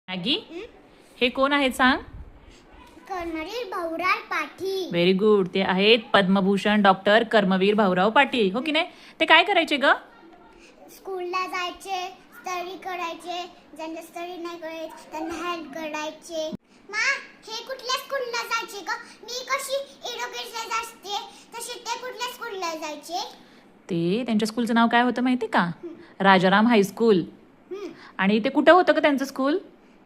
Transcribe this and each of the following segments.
Maggi, हे कोण आहेत सांग? कर्मवीर भाऊराव पाटील. Very good. ते आहेत पद्मभूषण डॉक्टर कर्मवीर भाऊराव पाटील, हो की नाही? ते काय करायचे ग? स्कूलला जायचे, स्टडी करायचे, ज्यांना स्टडी नाही करायचे त्यांना हेल्प करायचे. मा, हे कुठल्या स्कूलला जायचे ग? मी कशी एरोगेटला असते तसे ते कुठल्या स्कूलला जायचे? ते त्यांच्या स्कूलचं नाव काय होतं माहिती का? राजाराम हायस्कूल. आणि ते कुठं होतं का त्यांचं स्कूल?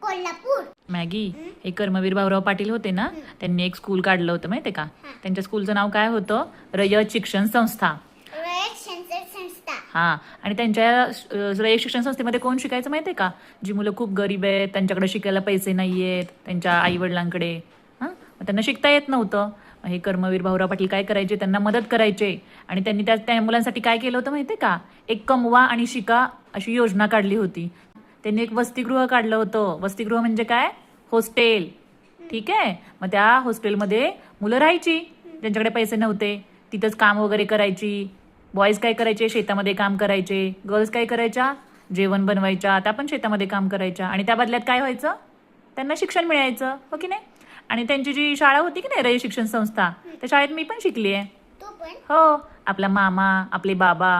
कोल्हापूर. मॅगी, हे कर्मवीर भाऊराव पाटील होते ना, त्यांनी एक स्कूल काढलं होतं माहिती का? त्यांच्या स्कूलचं नाव काय होतं? रयत शिक्षण संस्था. रयत शिक्षण संस्था. हा, आणि त्यांच्या रयत शिक्षण संस्थेमध्ये कोण शिकायचं माहितीये का? जी मुलं खूप गरीब आहेत, त्यांच्याकडे शिकायला पैसे नाही आहेत, त्यांच्या आई वडिलांकडे, त्यांना शिकता येत नव्हतं. हे कर्मवीर भाऊराव पाटील काय करायचे? त्यांना मदत करायचे. आणि त्यांनी त्या मुलांसाठी काय केलं होतं माहितीये का? एक कमवा आणि शिका अशी योजना काढली होती. त्यांनी एक वसतिगृह काढलं होतं. वसतिगृह म्हणजे काय? हॉस्टेल. ठीक आहे. मग त्या हॉस्टेलमध्ये मुलं राहायची, ज्यांच्याकडे पैसे नव्हते. तिथंच काम वगैरे करायची. बॉईज काय करायचे? शेतामध्ये काम करायचे. गर्ल्स काय करायच्या? जेवण बनवायच्या. त्या पण शेतामध्ये काम करायच्या. आणि त्या बदल्यात काय व्हायचं? त्यांना शिक्षण मिळायचं, हो की नाही? आणि त्यांची जी शाळा होती की नाही, रयत शिक्षण संस्था, त्या शाळेत मी पण शिकली आहे. तू पण? हो. आपला मामा, आपले बाबा.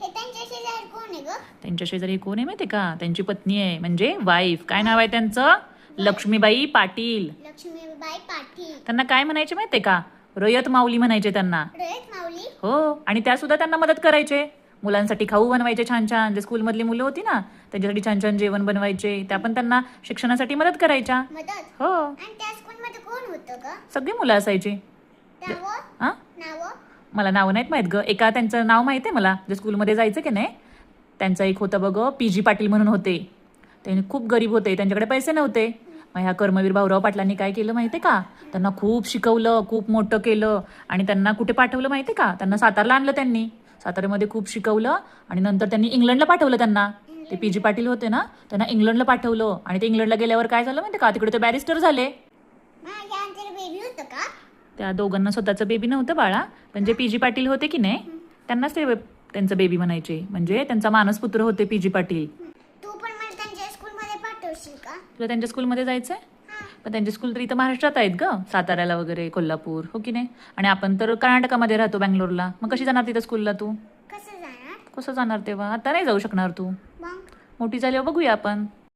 हे त्यांच्या शेजारी कोण आहे ग? त्यांच्या शेजारी कोण आहे माहिती का? त्यांची पत्नी आहे, म्हणजे वाईफ. काय नाव आहे त्यांचं? लक्ष्मीबाई पाटील. लक्ष्मीबाई पाटील. त्यांना काय म्हणायचे माहितीये का? रयत माऊली म्हणायचे त्यांना. रयत माऊली. हो. आणि त्या सुद्धा त्यांना मदत करायचे. मुलांसाठी खाऊ बनवायचे छान छान. जे स्कूलमधली मुलं होती ना, त्यांच्यासाठी छान छान जेवण बनवायचे. त्या पण त्यांना शिक्षणासाठी मदत करायच्या. मदत. हो. आणि त्या स्कूलमध्ये कोण होतं ग? सगळी मुलं असायची. नावं? हा, नावं? मला नावं नाहीत माहित ग. एका त्यांचं नाव माहिती आहे मला, जे स्कूलमध्ये जायचं की नाही, त्यांचं एक होतं बघ, पी.जी. पाटील म्हणून होते. ते खूप गरीब होते, त्यांच्याकडे पैसे नव्हते. मग ह्या कर्मवीर भाऊराव पाटलांनी काय केलं माहिती का? त्यांना खूप शिकवलं, खूप मोठं केलं. आणि त्यांना कुठे पाठवलं माहिती का? त्यांना सातारला आणलं त्यांनी. साताऱ्यामध्ये खूप शिकवलं. आणि नंतर त्यांनी इंग्लंडला पाठवलं त्यांना. ते पी.जी. पाटील होते ना, त्यांना इंग्लंडला पाठवलं. आणि ते इंग्लंडला गेल्यावर काय झालं माहिती का? तिकडे ते बॅरिस्टर झाले. माझ्या बेबी होतं का? त्या दोघांना स्वतःचं बेबी नव्हतं बाळा, पण जे पी.जी. पाटील होते की नाही, त्यांनाच ते त्यांचं बेबी म्हणायचे. म्हणजे त्यांचा मानसपुत्र होते पी.जी. पाटील. तू पण मला त्यांच्या स्कूलमध्ये पाठवशील का? तुला त्यांच्या स्कूलमध्ये जायचंय? पण त्यांचे स्कूल तर इथं महाराष्ट्रात आहेत ग, साताऱ्याला वगैरे, कोल्हापूर, हो की नाही? आणि आपण तर कर्नाटकामध्ये राहतो, बँगलोरला. मग कशी जाणार तिथं स्कूलला तू? कसं जाणार? कसं जाणार तेव्हा? आता नाही जाऊ शकणार तू. मग मोठी झाल्यावर बघूया आपण.